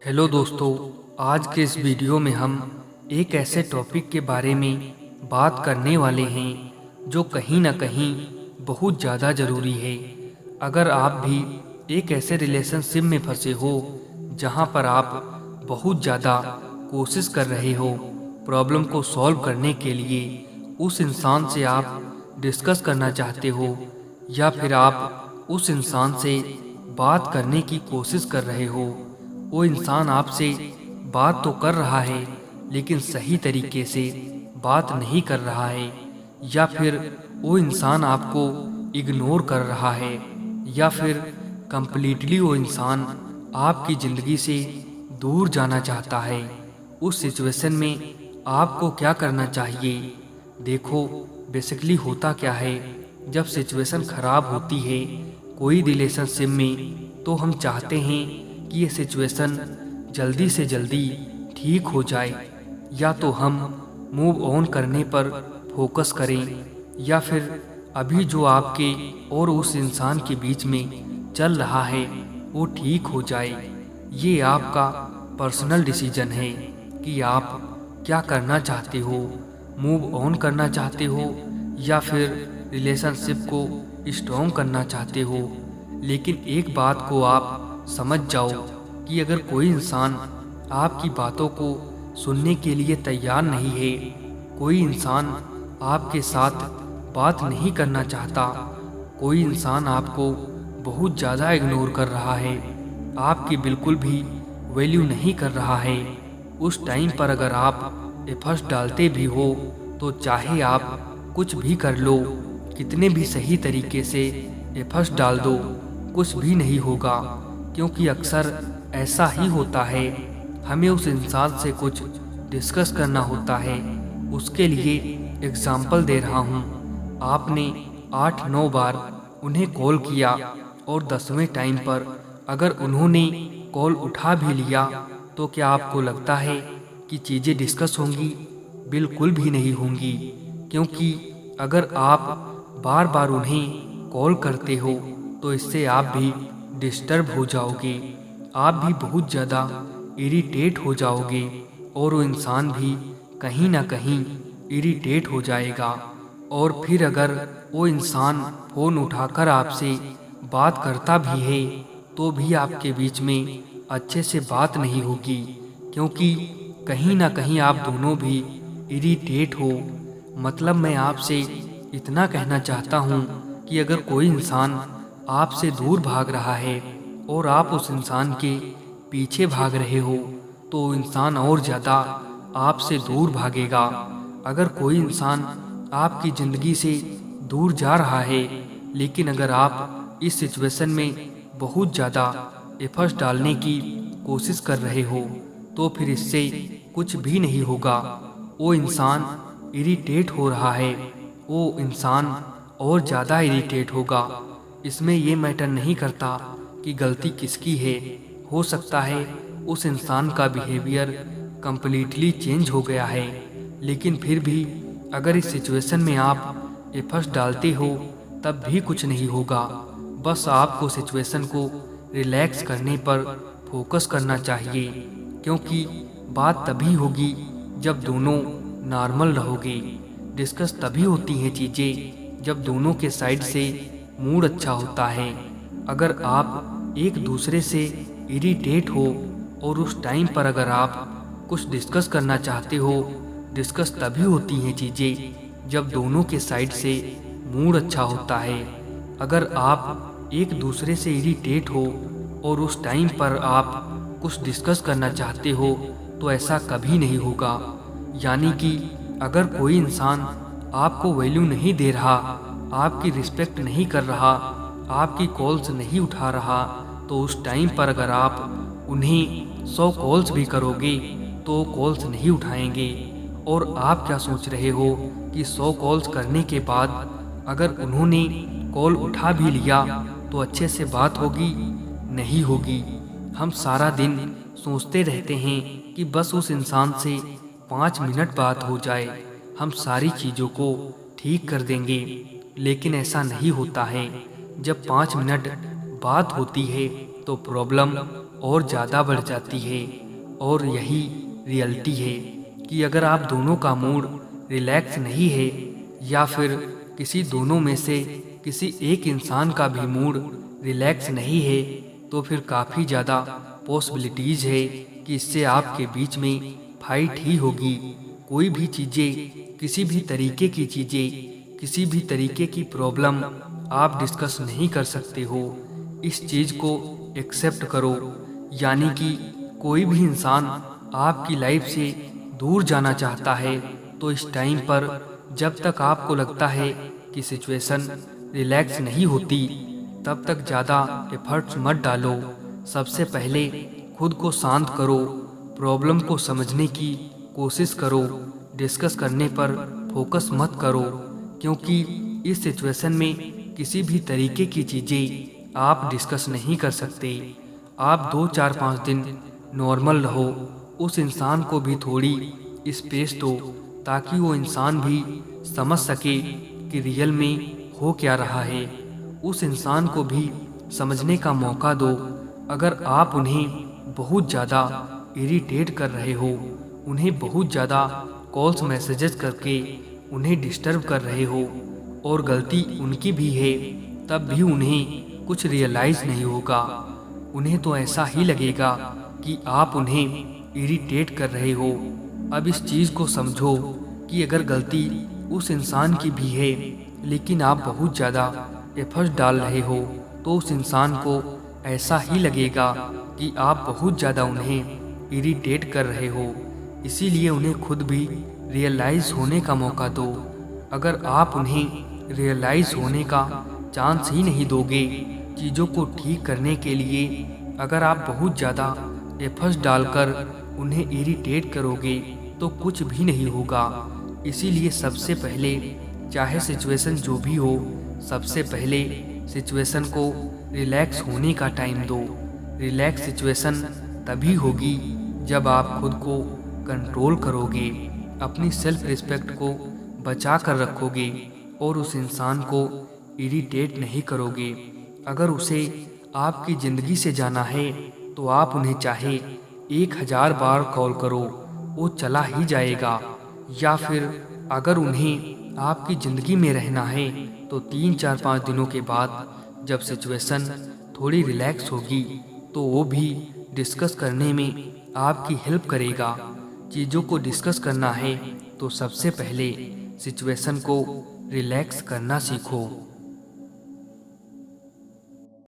Hello दोस्तों, आज के इस वीडियो में हम एक ऐसे टॉपिक के बारे में बात करने वाले हैं जो कहीं ना कहीं बहुत ज़्यादा ज़रूरी है। अगर आप भी एक ऐसे रिलेशनशिप में फंसे हो जहां पर आप बहुत ज़्यादा कोशिश कर रहे हो प्रॉब्लम को सॉल्व करने के लिए, उस इंसान से आप डिस्कस करना चाहते हो या फिर आप उस इंसान से बात करने की कोशिश कर रहे हो, वो इंसान आपसे बात तो कर रहा है लेकिन सही तरीके से बात नहीं कर रहा है, या फिर वो इंसान आपको इग्नोर कर रहा है, या फिर कंप्लीटली वो इंसान आपकी ज़िंदगी से दूर जाना चाहता है। उस सिचुएशन में आपको क्या करना चाहिए? देखो, बेसिकली होता क्या है, जब सिचुएशन ख़राब होती है कोई रिलेशनशिप में, तो हम चाहते हैं कि ये सिचुएशन जल्दी से जल्दी ठीक हो जाए, या तो हम मूव ऑन करने पर फोकस करें, या फिर अभी जो आपके और उस इंसान के बीच में चल रहा है वो ठीक हो जाए। ये आपका पर्सनल डिसीजन है कि आप क्या करना चाहते हो, मूव ऑन करना चाहते हो या फिर रिलेशनशिप को स्ट्रॉन्ग करना चाहते हो। लेकिन एक बात को आप समझ जाओ कि अगर कोई इंसान आपकी बातों को सुनने के लिए तैयार नहीं है, कोई इंसान आपके साथ बात नहीं करना चाहता, कोई इंसान आपको बहुत ज़्यादा इग्नोर कर रहा है, आपकी बिल्कुल भी वैल्यू नहीं कर रहा है, उस टाइम पर अगर आप एफर्ट्स डालते भी हो तो चाहे आप कुछ भी कर लो, कितने भी सही तरीके से एफर्ट्स डाल दो, कुछ भी नहीं होगा। क्योंकि अक्सर ऐसा ही होता है, हमें उस इंसान से कुछ डिस्कस करना होता है। उसके लिए एग्जाम्पल दे रहा हूँ, आपने 8-9 बार उन्हें कॉल किया और 10वें टाइम पर अगर उन्होंने कॉल उठा भी लिया तो क्या आपको लगता है कि चीज़ें डिस्कस होंगी? बिल्कुल भी नहीं होंगी। क्योंकि अगर आप बार बार उन्हें कॉल करते हो तो इससे आप भी डिस्टर्ब हो जाओगे, आप भी बहुत ज़्यादा इरिटेट हो जाओगे और वो इंसान भी कहीं ना कहीं इरिटेट हो जाएगा। और फिर अगर वो इंसान फ़ोन उठाकर आपसे बात करता भी है तो भी आपके बीच में अच्छे से बात नहीं होगी, क्योंकि कहीं ना कहीं आप दोनों भी इरिटेट हो। मतलब मैं आपसे इतना कहना चाहता हूँ कि अगर कोई इंसान आपसे दूर भाग रहा है और आप उस इंसान के पीछे भाग रहे हो तो इंसान और ज़्यादा आपसे दूर भागेगा। अगर कोई इंसान आपकी ज़िंदगी से दूर जा रहा है, लेकिन अगर आप इस सिचुएशन में बहुत ज़्यादा एफर्ट्स डालने की कोशिश कर रहे हो तो फिर इससे कुछ भी नहीं होगा। वो इंसान इरिटेट हो रहा है, वो इंसान और ज़्यादा इरिटेट होगा। इसमें ये मैटर नहीं करता कि गलती किसकी है। हो सकता है उस इंसान का बिहेवियर कम्प्लीटली चेंज हो गया है, लेकिन फिर भी अगर इस सिचुएशन में आप एफर्ट्स डालते हो तब भी कुछ नहीं होगा। बस आपको सिचुएशन को रिलैक्स करने पर फोकस करना चाहिए, क्योंकि बात तभी होगी जब दोनों नॉर्मल रहोगे। डिस्कस तभी होती हैं चीज़ें जब दोनों के साइड से मूड अच्छा होता है। अगर आप एक दूसरे से इरिटेट हो और उस टाइम पर अगर आप कुछ डिस्कस करना चाहते हो, डिस्कस तभी होती हैं चीज़ें जब दोनों के साइड से मूड अच्छा होता है। अगर आप एक दूसरे से इरिटेट हो और उस टाइम पर आप कुछ डिस्कस करना चाहते हो तो ऐसा कभी नहीं होगा। यानी कि अगर कोई इंसान आपको वैल्यू नहीं दे रहा, आपकी रिस्पेक्ट नहीं कर रहा, आपकी कॉल्स नहीं उठा रहा, तो उस टाइम पर अगर आप उन्हें 100 कॉल्स भी करोगे तो कॉल्स नहीं उठाएंगे। और आप क्या सोच रहे हो कि 100 कॉल्स करने के बाद अगर उन्होंने कॉल उठा भी लिया तो अच्छे से बात होगी? नहीं होगी। हम सारा दिन सोचते रहते हैं कि बस उस इंसान से 5 मिनट बात हो जाए, हम सारी चीज़ों को ठीक कर देंगे। लेकिन ऐसा नहीं होता है। जब 5 मिनट बात होती है तो प्रॉब्लम और ज़्यादा बढ़ जाती है। और यही रियलिटी है कि अगर आप दोनों का मूड रिलैक्स नहीं है या फिर किसी दोनों में से किसी एक इंसान का भी मूड रिलैक्स नहीं है, तो फिर काफ़ी ज़्यादा पॉसिबिलिटीज़ है कि इससे आपके बीच में फाइट ही होगी। कोई भी चीज़ें, किसी भी तरीके की चीज़ें, किसी भी तरीके की प्रॉब्लम आप डिस्कस नहीं कर सकते हो। इस चीज़ को एक्सेप्ट करो। यानी कि कोई भी इंसान आपकी लाइफ से दूर जाना चाहता है, तो इस टाइम पर जब तक आपको लगता है कि सिचुएशन रिलैक्स नहीं होती, तब तक ज़्यादा एफर्ट्स मत डालो। सबसे पहले खुद को शांत करो, प्रॉब्लम को समझने की कोशिश करो, डिस्कस करने पर फोकस मत करो, क्योंकि इस सिचुएशन में किसी भी तरीके की चीज़ें आप डिस्कस नहीं कर सकते। आप 2-4-5 दिन नॉर्मल रहो, उस इंसान को भी थोड़ी स्पेस दो ताकि वो इंसान भी समझ सके कि रियल में हो क्या रहा है। उस इंसान को भी समझने का मौका दो। अगर आप उन्हें बहुत ज़्यादा इरिटेट कर रहे हो, उन्हें बहुत ज़्यादा कॉल्स मैसेजेस करके उन्हें डिस्टर्ब कर रहे हो और गलती उनकी भी है, तब भी उन्हें कुछ रियलाइज़ नहीं होगा। उन्हें तो ऐसा ही लगेगा कि आप उन्हें इरिटेट कर रहे हो। अब इस चीज़ को समझो कि अगर गलती उस इंसान की भी है, लेकिन आप बहुत ज़्यादा एफर्ट डाल रहे हो, तो उस इंसान को ऐसा ही लगेगा कि आप बहुत ज़्यादा उन्हें इरिटेट कर रहे हो। इसीलिए उन्हें खुद भी रियलाइज़ होने का मौका दो। अगर आप उन्हें रियलाइज़ होने का चांस ही नहीं दोगे, चीज़ों को ठीक करने के लिए अगर आप बहुत ज़्यादा एफर्ट्स डालकर उन्हें इरिटेट करोगे, तो कुछ भी नहीं होगा। इसीलिए सबसे पहले, चाहे सिचुएशन जो भी हो, सबसे पहले सिचुएशन को रिलैक्स होने का टाइम दो। रिलैक्स सिचुएशन तभी होगी जब आप खुद को कंट्रोल करोगे, अपनी सेल्फ रिस्पेक्ट को बचा कर रखोगे और उस इंसान को इरिटेट नहीं करोगे। अगर उसे आपकी ज़िंदगी से जाना है, तो आप उन्हें चाहे 1000 बार कॉल करो, वो चला ही जाएगा। या फिर अगर उन्हें आपकी ज़िंदगी में रहना है, तो 3-4-5 दिनों के बाद जब सिचुएशन थोड़ी रिलैक्स होगी, तो वो भी डिस्कस करने में आपकी हेल्प करेगा। चीज़ों को डिस्कस करना है तो सबसे पहले सिचुएशन को रिलैक्स करना सीखो।